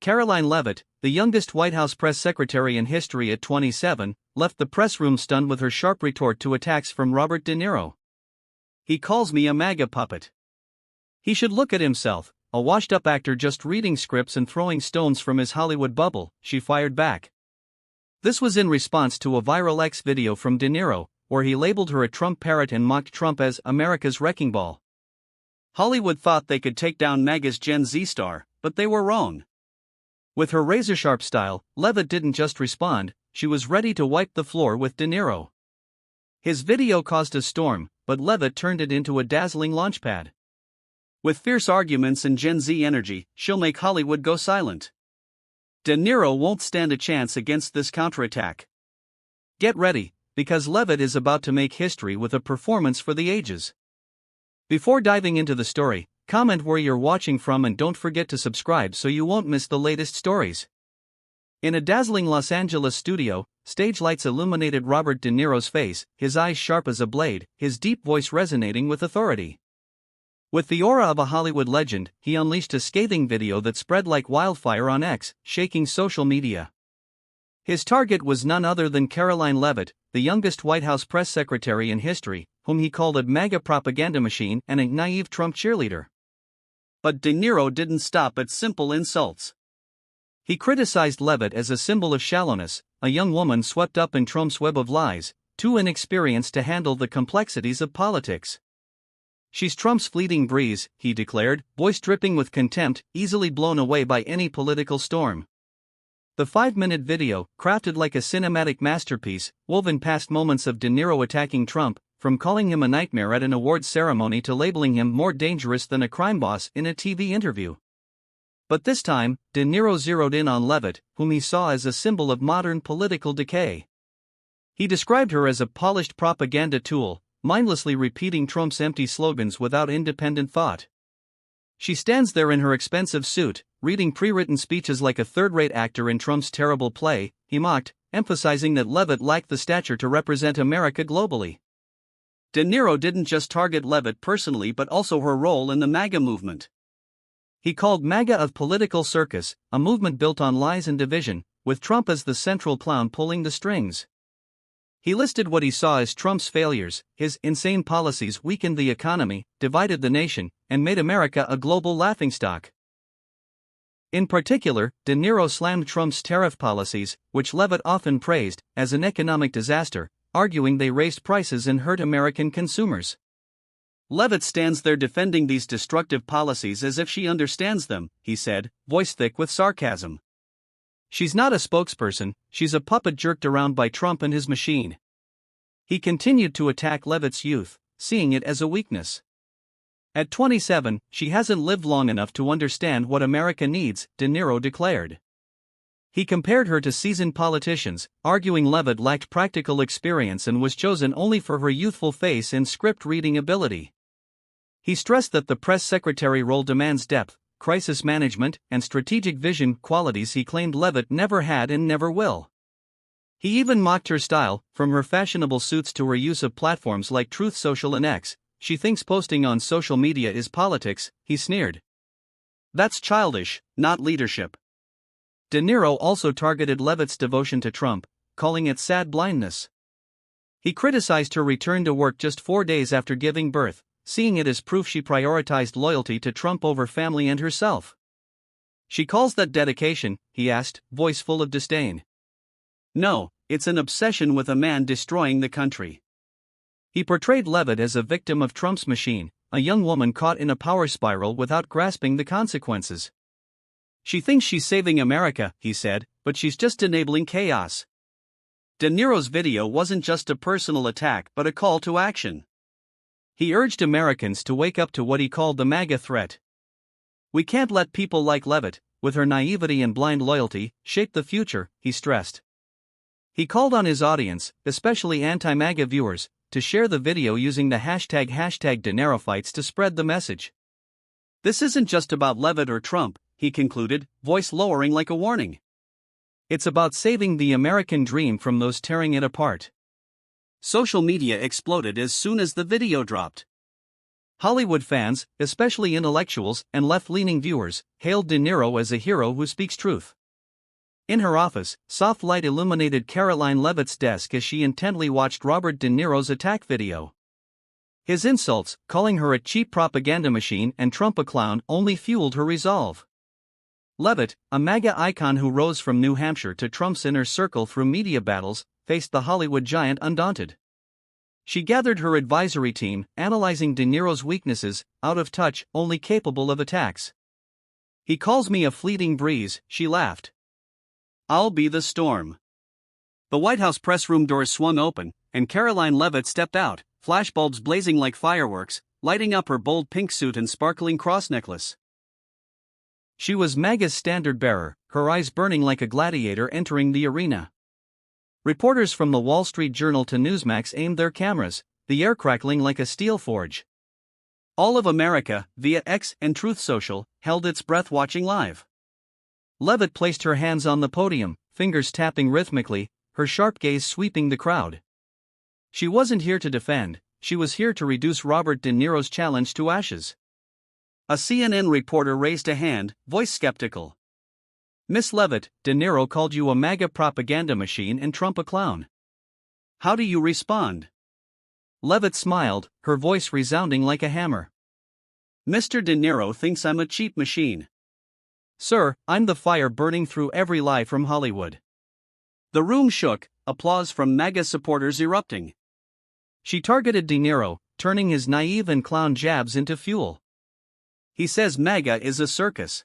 Karoline Leavitt, the youngest White House press secretary in history at 27, left the press room stunned with her sharp retort to attacks from Robert De Niro. "He calls me a MAGA puppet. He should look at himself, a washed-up actor just reading scripts and throwing stones from his Hollywood bubble," she fired back. This was in response to a viral X video from De Niro, where he labeled her a Trump parrot and mocked Trump as America's wrecking ball. Hollywood thought they could take down MAGA's Gen Z star, but they were wrong. With her razor-sharp style, Leavitt didn't just respond, she was ready to wipe the floor with De Niro. His video caused a storm, but Leavitt turned it into a dazzling launchpad. With fierce arguments and Gen Z energy, she'll make Hollywood go silent. De Niro won't stand a chance against this counterattack. Get ready, because Leavitt is about to make history with a performance for the ages. Before diving into the story, comment where you're watching from and don't forget to subscribe so you won't miss the latest stories. In a dazzling Los Angeles studio, stage lights illuminated Robert De Niro's face, his eyes sharp as a blade, his deep voice resonating with authority. With the aura of a Hollywood legend, he unleashed a scathing video that spread like wildfire on X, shaking social media. His target was none other than Karoline Leavitt, the youngest White House press secretary in history, whom he called a MAGA propaganda machine and a naive Trump cheerleader. But De Niro didn't stop at simple insults. He criticized Leavitt as a symbol of shallowness, a young woman swept up in Trump's web of lies, too inexperienced to handle the complexities of politics. "She's Trump's fleeting breeze," he declared, voice dripping with contempt, easily blown away by any political storm. The 5-minute video, crafted like a cinematic masterpiece, wove in past moments of De Niro attacking Trump, from calling him a nightmare at an awards ceremony to labeling him more dangerous than a crime boss in a TV interview. But this time, De Niro zeroed in on Leavitt, whom he saw as a symbol of modern political decay. He described her as a polished propaganda tool, mindlessly repeating Trump's empty slogans without independent thought. "She stands there in her expensive suit, reading pre-written speeches like a third-rate actor in Trump's terrible play," he mocked, emphasizing that Leavitt lacked the stature to represent America globally. De Niro didn't just target Leavitt personally but also her role in the MAGA movement. He called MAGA a political circus, a movement built on lies and division, with Trump as the central clown pulling the strings. He listed what he saw as Trump's failures: his insane policies weakened the economy, divided the nation, and made America a global laughingstock. In particular, De Niro slammed Trump's tariff policies, which Leavitt often praised, as an economic disaster, arguing they raised prices and hurt American consumers. "Leavitt stands there defending these destructive policies as if she understands them," he said, voice thick with sarcasm. "She's not a spokesperson, she's a puppet jerked around by Trump and his machine." He continued to attack Leavitt's youth, seeing it as a weakness. "At 27, she hasn't lived long enough to understand what America needs," De Niro declared. He compared her to seasoned politicians, arguing Leavitt lacked practical experience and was chosen only for her youthful face and script-reading ability. He stressed that the press secretary role demands depth, crisis management, and strategic vision, qualities he claimed Leavitt never had and never will. He even mocked her style, from her fashionable suits to her use of platforms like Truth Social and X. "She thinks posting on social media is politics," he sneered. "That's childish, not leadership." De Niro also targeted Leavitt's devotion to Trump, calling it sad blindness. He criticized her return to work just 4 days after giving birth, seeing it as proof she prioritized loyalty to Trump over family and herself. "She calls that dedication?" he asked, voice full of disdain. "No, it's an obsession with a man destroying the country." He portrayed Leavitt as a victim of Trump's machine, a young woman caught in a power spiral without grasping the consequences. "She thinks she's saving America," he said, "but she's just enabling chaos." De Niro's video wasn't just a personal attack but a call to action. He urged Americans to wake up to what he called the MAGA threat. "We can't let people like Leavitt, with her naivety and blind loyalty, shape the future," he stressed. He called on his audience, especially anti-MAGA viewers, to share the video using the hashtag #DeNirofights to spread the message. "This isn't just about Leavitt or Trump," he concluded, voice lowering like a warning. "It's about saving the American dream from those tearing it apart." Social media exploded as soon as the video dropped. Hollywood fans, especially intellectuals and left-leaning viewers, hailed De Niro as a hero who speaks truth. In her office, soft light illuminated Karoline Leavitt's desk as she intently watched Robert De Niro's attack video. His insults, calling her a cheap propaganda machine and Trump a clown, only fueled her resolve. Leavitt, a MAGA icon who rose from New Hampshire to Trump's inner circle through media battles, faced the Hollywood giant undaunted. She gathered her advisory team, analyzing De Niro's weaknesses, out of touch, only capable of attacks. "He calls me a fleeting breeze," she laughed. "I'll be the storm." The White House press room doors swung open, and Karoline Leavitt stepped out, flashbulbs blazing like fireworks, lighting up her bold pink suit and sparkling cross necklace. She was MAGA's standard-bearer, her eyes burning like a gladiator entering the arena. Reporters from the Wall Street Journal to Newsmax aimed their cameras, the air crackling like a steel forge. All of America, via X and Truth Social, held its breath watching live. Leavitt placed her hands on the podium, fingers tapping rhythmically, her sharp gaze sweeping the crowd. She wasn't here to defend, she was here to reduce Robert De Niro's challenge to ashes. A CNN reporter raised a hand, voice skeptical. "Miss Leavitt, De Niro called you a MAGA propaganda machine and Trump a clown. How do you respond?" Leavitt smiled, her voice resounding like a hammer. "Mr. De Niro thinks I'm a cheap machine. Sir, I'm the fire burning through every lie from Hollywood." The room shook, applause from MAGA supporters erupting. She targeted De Niro, turning his naive and clown jabs into fuel. "He says MAGA is a circus.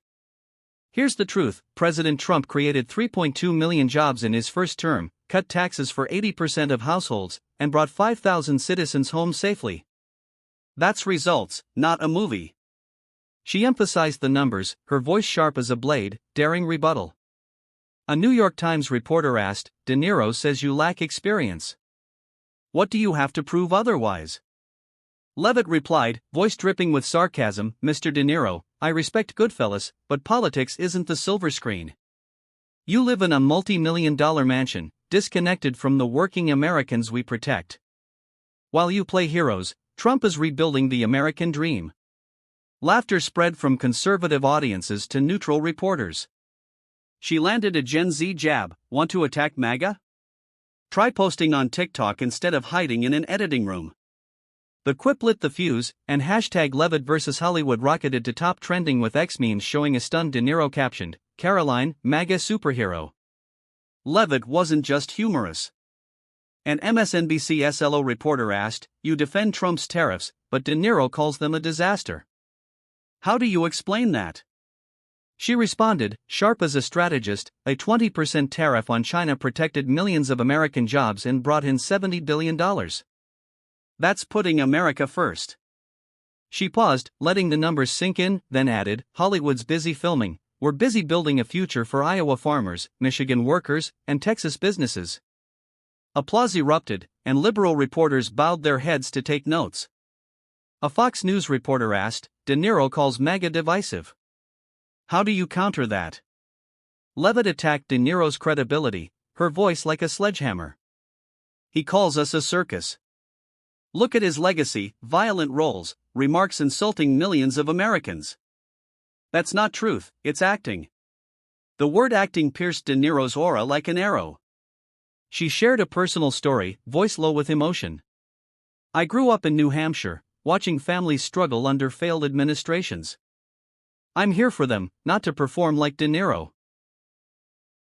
Here's the truth: President Trump created 3.2 million jobs in his first term, cut taxes for 80% of households, and brought 5,000 citizens home safely. That's results, not a movie." She emphasized the numbers, her voice sharp as a blade, daring rebuttal. A New York Times reporter asked, "De Niro says you lack experience. What do you have to prove otherwise?" Leavitt replied, voice dripping with sarcasm, "Mr. De Niro, I respect Goodfellas, but politics isn't the silver screen. You live in a multi-million-dollar mansion, disconnected from the working Americans we protect. While you play heroes, Trump is rebuilding the American dream." Laughter spread from conservative audiences to neutral reporters. She landed a Gen Z jab. "Want to attack MAGA? Try posting on TikTok instead of hiding in an editing room." The quip lit the fuse, and hashtag Leavitt vs. Hollywood rocketed to top trending with X memes showing a stunned De Niro captioned, "Karoline, MAGA superhero." Leavitt wasn't just humorous. An MSNBC SLO reporter asked, "You defend Trump's tariffs, but De Niro calls them a disaster. How do you explain that?" She responded, sharp as a strategist, "A 20% tariff on China protected millions of American jobs and brought in $70 billion. That's putting America first." She paused, letting the numbers sink in, then added, "Hollywood's busy filming, we're busy building a future for Iowa farmers, Michigan workers, and Texas businesses." Applause erupted, and liberal reporters bowed their heads to take notes. A Fox News reporter asked, "De Niro calls MAGA divisive. How do you counter that?" Leavitt attacked De Niro's credibility, her voice like a sledgehammer. "He calls us a circus. Look at his legacy, violent roles, remarks insulting millions of Americans. That's not truth, it's acting." The word acting pierced De Niro's aura like an arrow. She shared a personal story, voice low with emotion. "I grew up in New Hampshire, watching families struggle under failed administrations. I'm here for them, not to perform like De Niro."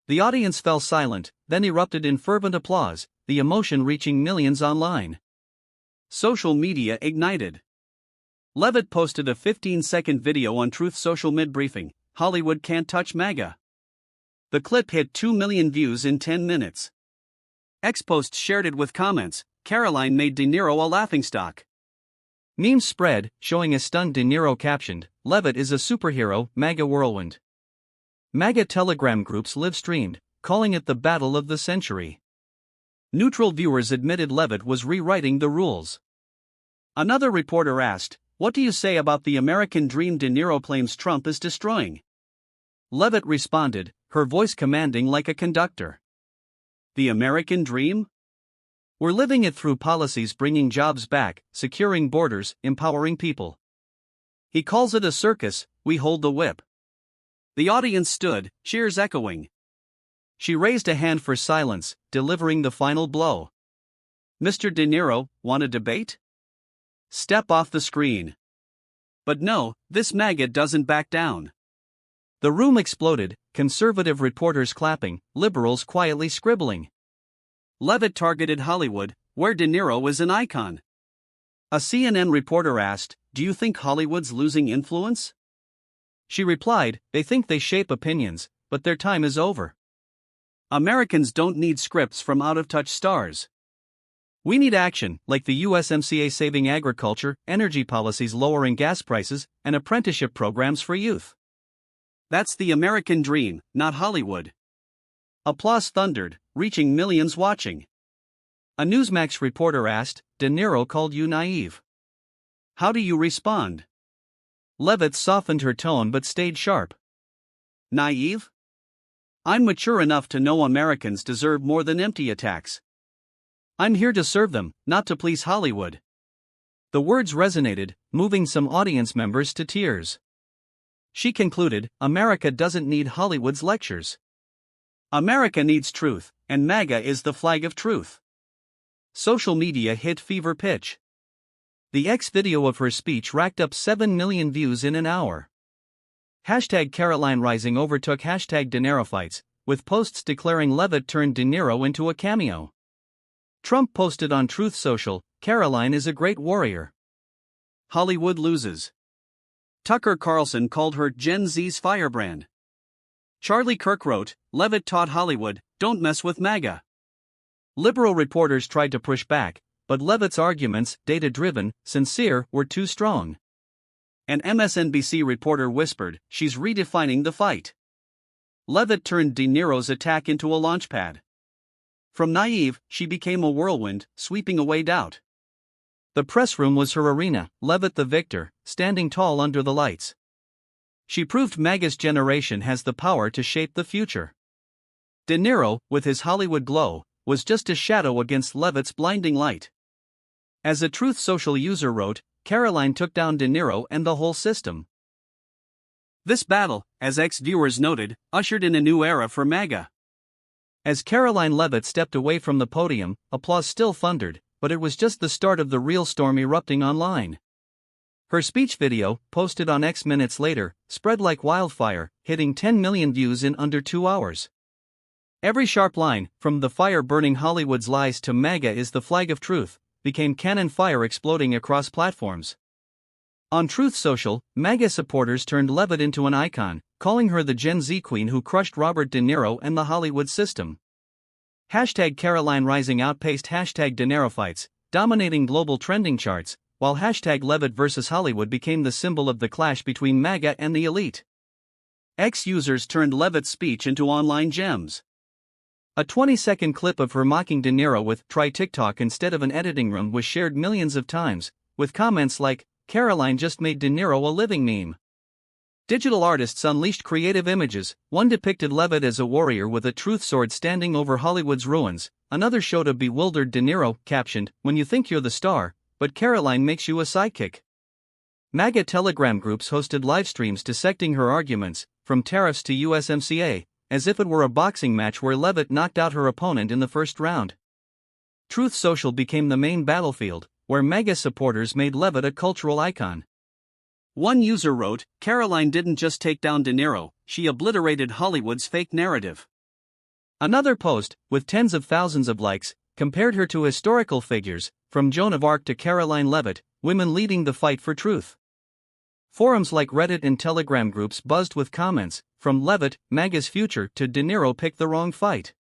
The audience fell silent, then erupted in fervent applause, the emotion reaching millions online. Social media ignited. Leavitt posted a 15-second video on Truth Social mid-briefing, "Hollywood can't touch MAGA." The clip hit 2 million views in 10 minutes. X-Post shared it with comments, "Karoline made De Niro a laughingstock." Memes spread, showing a stunned De Niro captioned, "Leavitt is a superhero, MAGA whirlwind." MAGA Telegram groups live-streamed, calling it the battle of the century. Neutral viewers admitted Leavitt was rewriting the rules. Another reporter asked, "What do you say about the American dream De Niro claims Trump is destroying?" Leavitt responded, her voice commanding like a conductor. "The American dream? We're living it through policies bringing jobs back, securing borders, empowering people. He calls it a circus, we hold the whip. The audience stood, cheers echoing. She raised a hand for silence, delivering the final blow. Mr. De Niro, want a debate? Step off the screen. But no, this maggot doesn't back down. The room exploded, conservative reporters clapping, liberals quietly scribbling. Leavitt targeted Hollywood, where De Niro is an icon. A CNN reporter asked, "Do you think Hollywood's losing influence?" She replied, "They think they shape opinions, but their time is over. Americans don't need scripts from out-of-touch stars. We need action, like the USMCA saving agriculture, energy policies lowering gas prices, and apprenticeship programs for youth. That's the American dream, not Hollywood." Applause thundered, reaching millions watching. A Newsmax reporter asked, "De Niro called you naive. How do you respond?" Leavitt softened her tone but stayed sharp. "Naive? I'm mature enough to know Americans deserve more than empty attacks. I'm here to serve them, not to please Hollywood." The words resonated, moving some audience members to tears. She concluded, "America doesn't need Hollywood's lectures. America needs truth, and MAGA is the flag of truth." Social media hit fever pitch. The X video of her speech racked up 7 million views in an hour. Hashtag Karoline Rising overtook hashtag De Niro Fights, with posts declaring Leavitt turned De Niro into a cameo. Trump posted on Truth Social, "Karoline is a great warrior. Hollywood loses." Tucker Carlson called her Gen Z's firebrand. Charlie Kirk wrote, "Leavitt taught Hollywood, don't mess with MAGA." Liberal reporters tried to push back, but Leavitt's arguments, data-driven, sincere, were too strong. An MSNBC reporter whispered, "She's redefining the fight." Leavitt turned De Niro's attack into a launchpad. From naive, she became a whirlwind, sweeping away doubt. The press room was her arena, Leavitt the victor, standing tall under the lights. She proved MAGA's generation has the power to shape the future. De Niro, with his Hollywood glow, was just a shadow against Leavitt's blinding light. As a Truth Social user wrote, "Karoline took down De Niro and the whole system." This battle, as ex-viewers noted, ushered in a new era for MAGA. As Karoline Leavitt stepped away from the podium, applause still thundered, but it was just the start of the real storm erupting online. Her speech video, posted on X minutes later, spread like wildfire, hitting 10 million views in under 2 hours. Every sharp line, from "the fire burning Hollywood's lies" to "MAGA is the flag of truth," became cannon fire exploding across platforms. On Truth Social, MAGA supporters turned Leavitt into an icon, calling her the Gen Z queen who crushed Robert De Niro and the Hollywood system. Hashtag Karoline Rising outpaced hashtag De Niro Fights, dominating global trending charts, while hashtag Leavitt vs. Hollywood became the symbol of the clash between MAGA and the elite. X users turned Leavitt's speech into online gems. A 20-second clip of her mocking De Niro with "try TikTok instead of an editing room" was shared millions of times, with comments like, "Karoline just made De Niro a living meme." Digital artists unleashed creative images. One depicted Leavitt as a warrior with a truth sword standing over Hollywood's ruins, another showed a bewildered De Niro, captioned, "When you think you're the star, but Karoline makes you a sidekick." MAGA Telegram groups hosted live streams dissecting her arguments, from tariffs to USMCA, as if it were a boxing match where Leavitt knocked out her opponent in the first round. Truth Social became the main battlefield, where MAGA supporters made Leavitt a cultural icon. One user wrote, "Karoline didn't just take down De Niro, she obliterated Hollywood's fake narrative." Another post, with tens of thousands of likes, compared her to historical figures, from Joan of Arc to Karoline Leavitt, women leading the fight for truth. Forums like Reddit and Telegram groups buzzed with comments, from Leavitt, MAGA's future, to De Niro picked the wrong fight.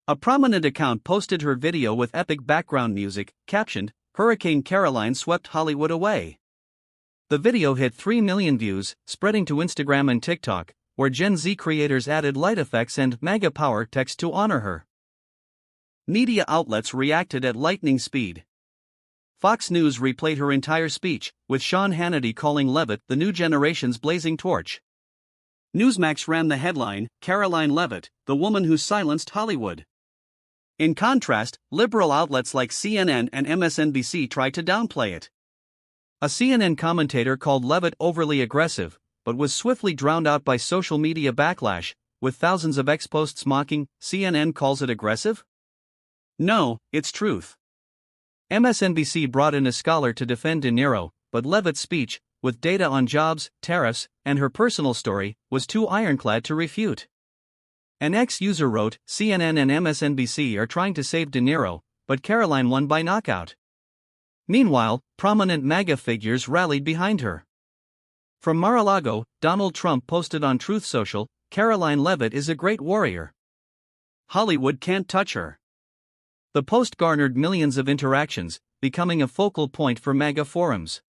A prominent account posted her video with epic background music, captioned, "Hurricane Karoline swept Hollywood away." The video hit 3 million views, spreading to Instagram and TikTok, where Gen Z creators added light effects and MAGA power text to honor her. Media outlets reacted at lightning speed. Fox News replayed her entire speech, with Sean Hannity calling Leavitt the new generation's blazing torch. Newsmax ran the headline, "Karoline Leavitt, the woman who silenced Hollywood." In contrast, liberal outlets like CNN and MSNBC tried to downplay it. A CNN commentator called Leavitt overly aggressive, but was swiftly drowned out by social media backlash, with thousands of X posts mocking. CNN calls it aggressive? No, it's truth. MSNBC brought in a scholar to defend De Niro, but Leavitt's speech, with data on jobs, tariffs, and her personal story, was too ironclad to refute. An ex-user wrote, CNN and MSNBC are trying to save De Niro, but Karoline won by knockout. Meanwhile, prominent MAGA figures rallied behind her. From Mar-a-Lago, Donald Trump posted on Truth Social, Karoline Leavitt is a great warrior. Hollywood can't touch her. The post garnered millions of interactions, becoming a focal point for MAGA forums.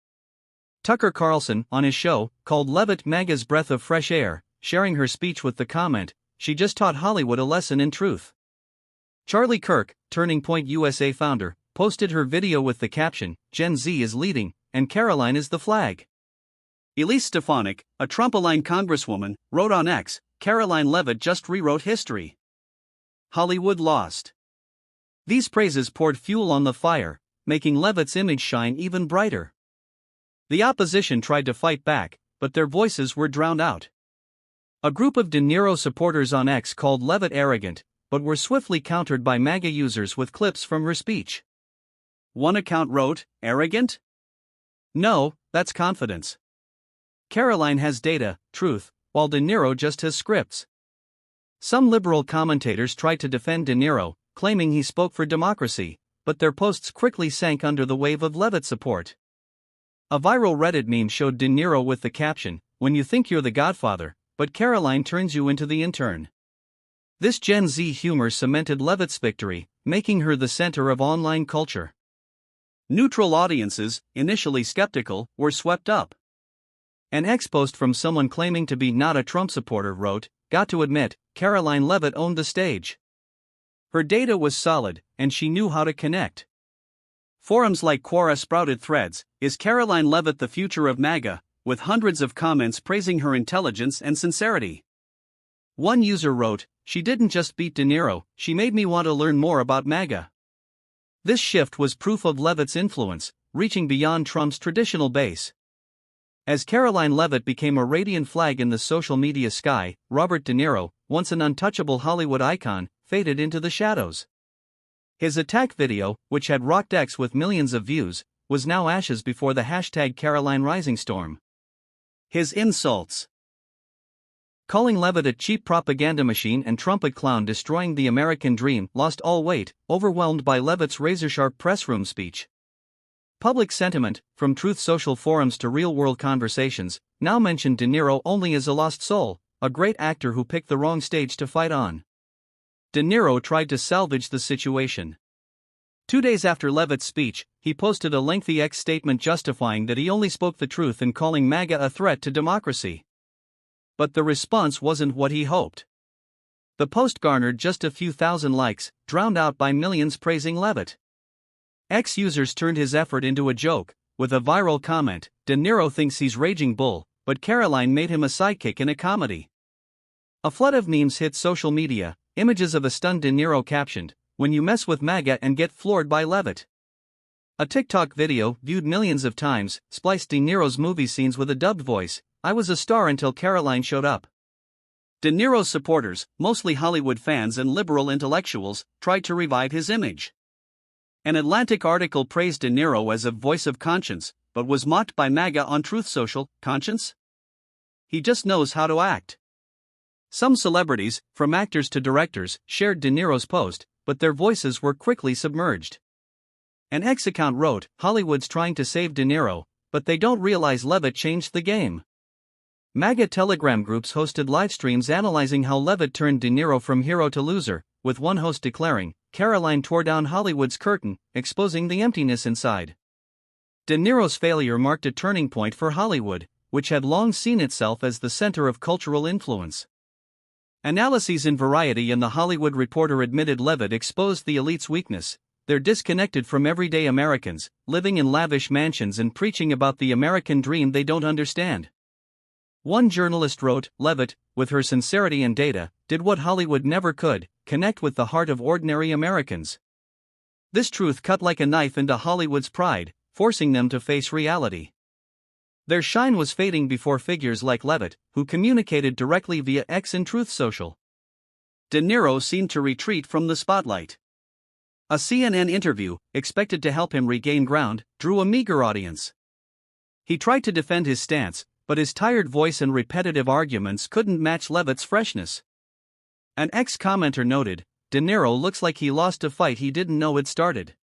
Tucker Carlson, on his show, called Leavitt MAGA's breath of fresh air, sharing her speech with the comment, "She just taught Hollywood a lesson in truth." Charlie Kirk, Turning Point USA founder, posted her video with the caption, "Gen Z is leading, and Karoline is the flag." Elise Stefanik, a Trump-aligned congresswoman, wrote on X, "Karoline Leavitt just rewrote history. Hollywood lost." These praises poured fuel on the fire, making Leavitt's image shine even brighter. The opposition tried to fight back, but their voices were drowned out. A group of De Niro supporters on X called Leavitt arrogant, but were swiftly countered by MAGA users with clips from her speech. One account wrote, "Arrogant? No, that's confidence. Karoline has data, truth, while De Niro just has scripts." Some liberal commentators tried to defend De Niro, claiming he spoke for democracy, but their posts quickly sank under the wave of Leavitt support. A viral Reddit meme showed De Niro with the caption, "When you think you're the godfather, but Karoline turns you into the intern." This Gen Z humor cemented Leavitt's victory, making her the center of online culture. Neutral audiences, initially skeptical, were swept up. An X post from someone claiming to be not a Trump supporter wrote, "Got to admit, Karoline Leavitt owned the stage. Her data was solid, and she knew how to connect." Forums like Quora sprouted threads, "Is Karoline Leavitt the future of MAGA?" with hundreds of comments praising her intelligence and sincerity. One user wrote, "She didn't just beat De Niro, she made me want to learn more about MAGA." This shift was proof of Leavitt's influence, reaching beyond Trump's traditional base. As Karoline Leavitt became a radiant flag in the social media sky, Robert De Niro, once an untouchable Hollywood icon, faded into the shadows. His attack video, which had rocked X with millions of views, was now ashes before the hashtag Karoline Rising storm. His insults, calling Leavitt a cheap propaganda machine and trumpet clown destroying the American dream, lost all weight, overwhelmed by Leavitt's razor-sharp press room speech. Public sentiment, from Truth Social forums to real-world conversations, now mentioned De Niro only as a lost soul, a great actor who picked the wrong stage to fight on. De Niro tried to salvage the situation. 2 days after Leavitt's speech, he posted a lengthy X statement justifying that he only spoke the truth and calling MAGA a threat to democracy. But the response wasn't what he hoped. The post garnered just a few thousand likes, drowned out by millions praising Leavitt. X users turned his effort into a joke, with a viral comment, "De Niro thinks he's Raging Bull, but Karoline made him a sidekick in a comedy." A flood of memes hit social media, images of a stunned De Niro captioned, "When you mess with MAGA and get floored by Leavitt." A TikTok video, viewed millions of times, spliced De Niro's movie scenes with a dubbed voice, "I was a star until Karoline showed up." De Niro's supporters, mostly Hollywood fans and liberal intellectuals, tried to revive his image. An Atlantic article praised De Niro as a voice of conscience, but was mocked by MAGA on Truth Social. Conscience? He just knows how to act. Some celebrities, from actors to directors, shared De Niro's post, but their voices were quickly submerged. An X account wrote, "Hollywood's trying to save De Niro, but they don't realize Leavitt changed the game." MAGA Telegram groups hosted live streams analyzing how Leavitt turned De Niro from hero to loser, with one host declaring, "Karoline tore down Hollywood's curtain, exposing the emptiness inside." De Niro's failure marked a turning point for Hollywood, which had long seen itself as the center of cultural influence. Analyses in Variety and The Hollywood Reporter admitted Leavitt exposed the elite's weakness. They're disconnected from everyday Americans, living in lavish mansions and preaching about the American dream they don't understand. One journalist wrote, "Leavitt, with her sincerity and data, did what Hollywood never could, connect with the heart of ordinary Americans." This truth cut like a knife into Hollywood's pride, forcing them to face reality. Their shine was fading before figures like Leavitt, who communicated directly via X and Truth Social. De Niro seemed to retreat from the spotlight. A CNN interview, expected to help him regain ground, drew a meager audience. He tried to defend his stance, but his tired voice and repetitive arguments couldn't match Leavitt's freshness. An ex-commenter noted, "De Niro looks like he lost a fight he didn't know had started."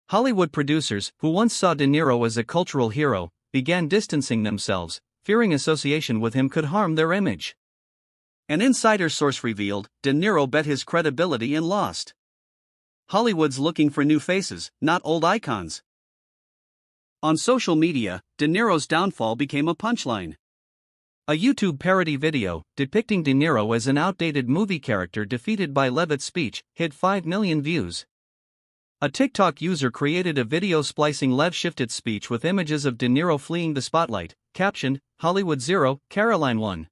Hollywood producers, who once saw De Niro as a cultural hero, began distancing themselves, fearing association with him could harm their image. An insider source revealed, De Niro bet his credibility and lost. Hollywood's looking for new faces, not old icons. On social media, De Niro's downfall became a punchline. A YouTube parody video, depicting De Niro as an outdated movie character defeated by Leavitt's speech, hit 5 million views. A TikTok user created a video splicing Lev-shifted speech with images of De Niro fleeing the spotlight, captioned, "Hollywood 0, Karoline 1."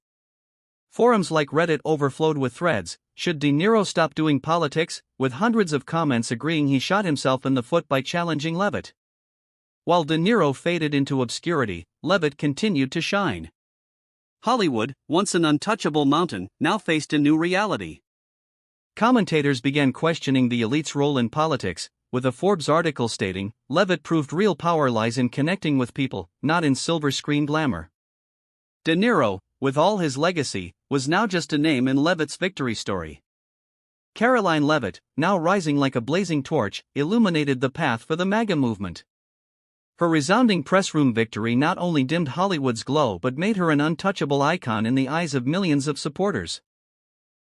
Forums like Reddit overflowed with threads, "Should De Niro stop doing politics?" with hundreds of comments agreeing he shot himself in the foot by challenging Leavitt. While De Niro faded into obscurity, Leavitt continued to shine. Hollywood, once an untouchable mountain, now faced a new reality. Commentators began questioning the elite's role in politics, with a Forbes article stating, "Leavitt proved real power lies in connecting with people, not in silver screen glamour." De Niro, with all his legacy, was now just a name in Leavitt's victory story. Karoline Leavitt, now rising like a blazing torch, illuminated the path for the MAGA movement. Her resounding press room victory not only dimmed Hollywood's glow but made her an untouchable icon in the eyes of millions of supporters.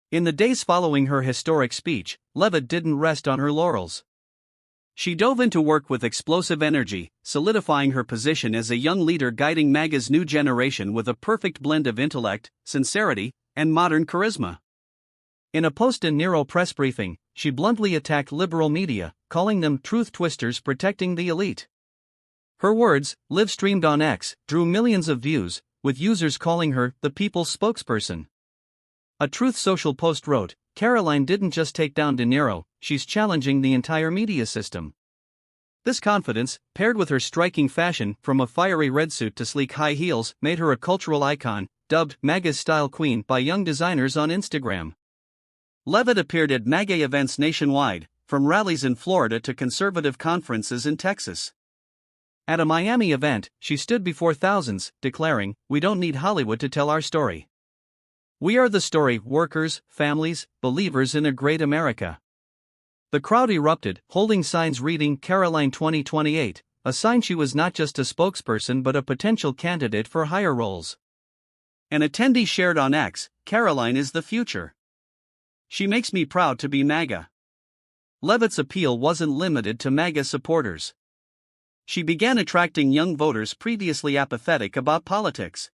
In the days following her historic speech, Leavitt didn't rest on her laurels. She dove into work with explosive energy, solidifying her position as a young leader guiding MAGA's new generation with a perfect blend of intellect, sincerity, and modern charisma. In a post-De Niro press briefing, she bluntly attacked liberal media, calling them truth twisters protecting the elite. Her words, live-streamed on X, drew millions of views, with users calling her the people's spokesperson. A Truth Social post wrote, "Karoline didn't just take down De Niro, she's challenging the entire media system." This confidence, paired with her striking fashion, from a fiery red suit to sleek high heels, made her a cultural icon, dubbed MAGA's style queen by young designers on Instagram. Leavitt appeared at MAGA events nationwide, from rallies in Florida to conservative conferences in Texas. At a Miami event, she stood before thousands, declaring, "We don't need Hollywood to tell our story. We are the story, workers, families, believers in a great America." The crowd erupted, holding signs reading Karoline 2028, a sign she was not just a spokesperson but a potential candidate for higher roles. An attendee shared on X, "Karoline is the future. She makes me proud to be MAGA." Leavitt's appeal wasn't limited to MAGA supporters. She began attracting young voters previously apathetic about politics.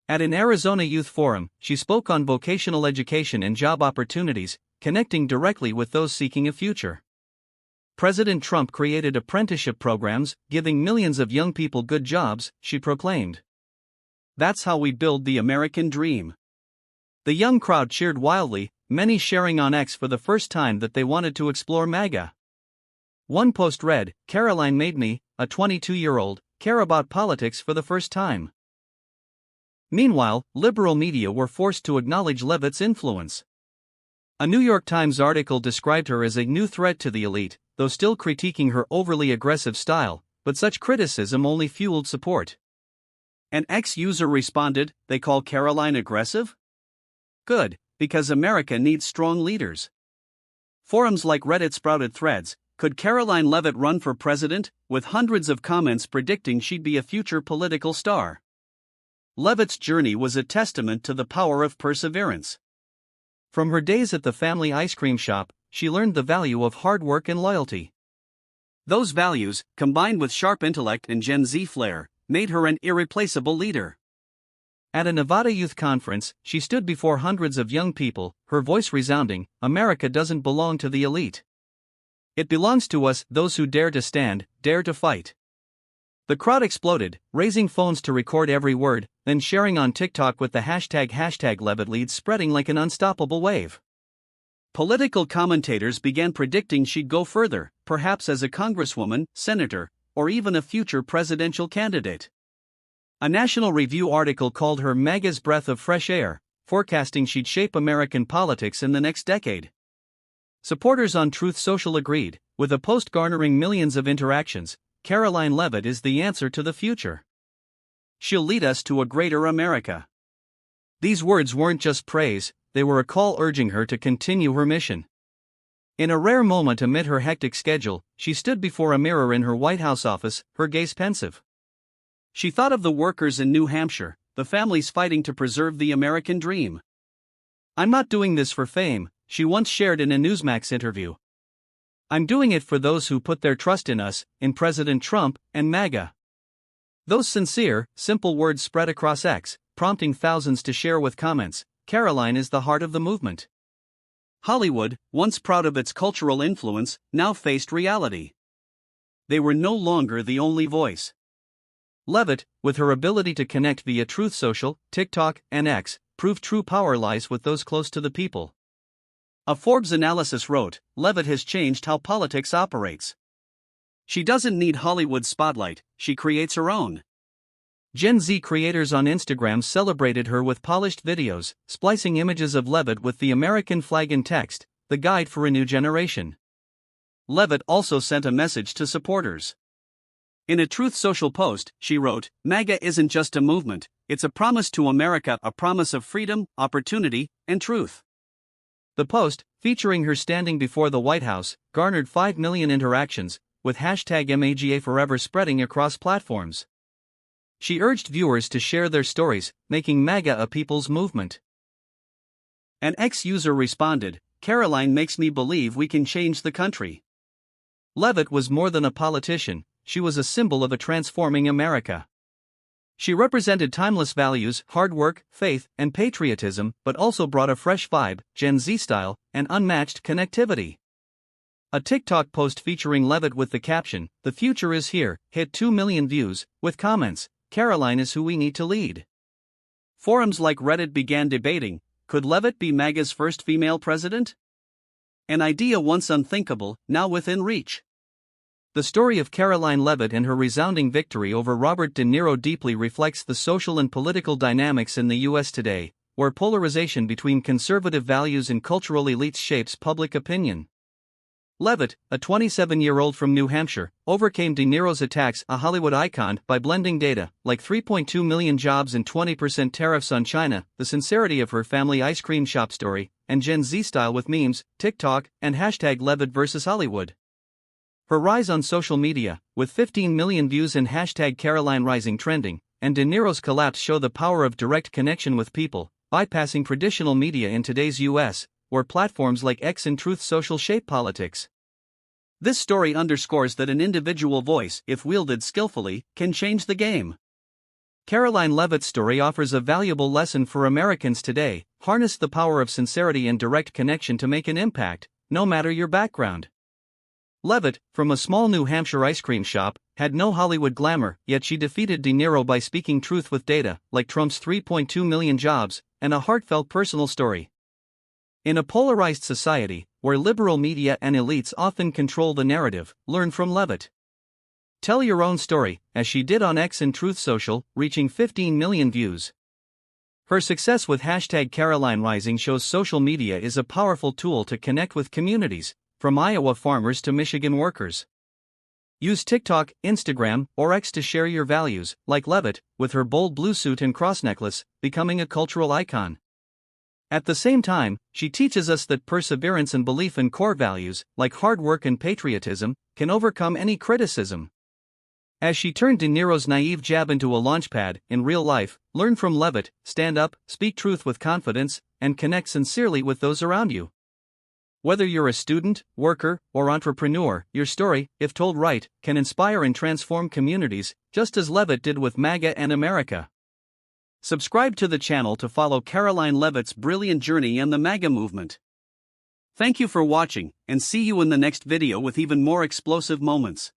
At an Arizona youth forum, she spoke on vocational education and job opportunities, connecting directly with those seeking a future. President Trump created apprenticeship programs, giving millions of young people good jobs, she proclaimed. "That's how we build the American dream." The young crowd cheered wildly, many sharing on X for the first time that they wanted to explore MAGA. One post read, "Karoline made me, a 22-year-old, care about politics for the first time." Meanwhile, liberal media were forced to acknowledge Leavitt's influence. A New York Times article described her as a new threat to the elite, though still critiquing her overly aggressive style, but such criticism only fueled support. An ex-user responded, "They call Karoline aggressive? Good, because America needs strong leaders." Forums like Reddit sprouted threads, "Could Karoline Leavitt run for president?" with hundreds of comments predicting she'd be a future political star. Leavitt's journey was a testament to the power of perseverance. From her days at the family ice cream shop, she learned the value of hard work and loyalty. Those values, combined with sharp intellect and Gen Z flair, made her an irreplaceable leader. At a Nevada youth conference, she stood before hundreds of young people, her voice resounding, "America doesn't belong to the elite. It belongs to us, those who dare to stand, dare to fight." The crowd exploded, raising phones to record every word, then sharing on TikTok with the hashtag Leavitt leads spreading like an unstoppable wave. Political commentators began predicting she'd go further, perhaps as a congresswoman, senator, or even a future presidential candidate. A National Review article called her MAGA's breath of fresh air, forecasting she'd shape American politics in the next decade. Supporters on Truth Social agreed, with a post garnering millions of interactions. Karoline Leavitt is the answer to the future. She'll lead us to a greater America. These words weren't just praise, they were a call urging her to continue her mission. In a rare moment amid her hectic schedule, she stood before a mirror in her White House office, her gaze pensive. She thought of the workers in New Hampshire, the families fighting to preserve the American dream. "I'm not doing this for fame," she once shared in a Newsmax interview. "I'm doing it for those who put their trust in us, in President Trump and MAGA." Those sincere, simple words spread across X, prompting thousands to share with comments. Karoline is the heart of the movement. Hollywood, once proud of its cultural influence, now faced reality. They were no longer the only voice. Leavitt, with her ability to connect via Truth Social, TikTok, and X, proved true power lies with those close to the people. A Forbes analysis wrote, "Leavitt has changed how politics operates. She doesn't need Hollywood's spotlight, she creates her own." Gen Z creators on Instagram celebrated her with polished videos, splicing images of Leavitt with the American flag in text, the guide for a new generation. Leavitt also sent a message to supporters. In a Truth Social post, she wrote, "MAGA isn't just a movement, it's a promise to America, a promise of freedom, opportunity, and truth." The post, featuring her standing before the White House, garnered 5 million interactions, with hashtag #MAGAForever spreading across platforms. She urged viewers to share their stories, making MAGA a people's movement. An ex-user responded, "Karoline makes me believe we can change the country." Leavitt was more than a politician, she was a symbol of a transforming America. She represented timeless values, hard work, faith, and patriotism, but also brought a fresh vibe, Gen Z style, and unmatched connectivity. A TikTok post featuring Leavitt with the caption, "The future is here," hit 2 million views, with comments, "Karoline is who we need to lead." Forums like Reddit began debating, could Leavitt be MAGA's first female president? An idea once unthinkable, now within reach. The story of Karoline Leavitt and her resounding victory over Robert De Niro deeply reflects the social and political dynamics in the U.S. today, where polarization between conservative values and cultural elites shapes public opinion. Leavitt, a 27-year-old from New Hampshire, overcame De Niro's attacks, a Hollywood icon, by blending data, like 3.2 million jobs and 20% tariffs on China, the sincerity of her family ice cream shop story, and Gen Z style with memes, TikTok, and hashtag Leavitt vs. Hollywood. Her rise on social media, with 15 million views and hashtag Karoline Rising trending, and De Niro's collapse show the power of direct connection with people, bypassing traditional media in today's U.S., where platforms like X and Truth Social shape politics. This story underscores that an individual voice, if wielded skillfully, can change the game. Karoline Leavitt's story offers a valuable lesson for Americans today: harness the power of sincerity and direct connection to make an impact, no matter your background. Leavitt, from a small New Hampshire ice cream shop, had no Hollywood glamour, yet she defeated De Niro by speaking truth with data, like Trump's 3.2 million jobs, and a heartfelt personal story. In a polarized society, where liberal media and elites often control the narrative, learn from Leavitt. Tell your own story, as she did on X and Truth Social, reaching 15 million views. Her success with hashtag Karoline Rising shows social media is a powerful tool to connect with communities, from Iowa farmers to Michigan workers. Use TikTok, Instagram, or X to share your values, like Leavitt, with her bold blue suit and cross necklace, becoming a cultural icon. At the same time, she teaches us that perseverance and belief in core values, like hard work and patriotism, can overcome any criticism. As she turned De Niro's naive jab into a launchpad, in real life, learn from Leavitt, stand up, speak truth with confidence, and connect sincerely with those around you. Whether you're a student, worker, or entrepreneur, your story, if told right, can inspire and transform communities, just as Leavitt did with MAGA and America. Subscribe to the channel to follow Karoline Leavitt's brilliant journey and the MAGA movement. Thank you for watching, and see you in the next video with even more explosive moments.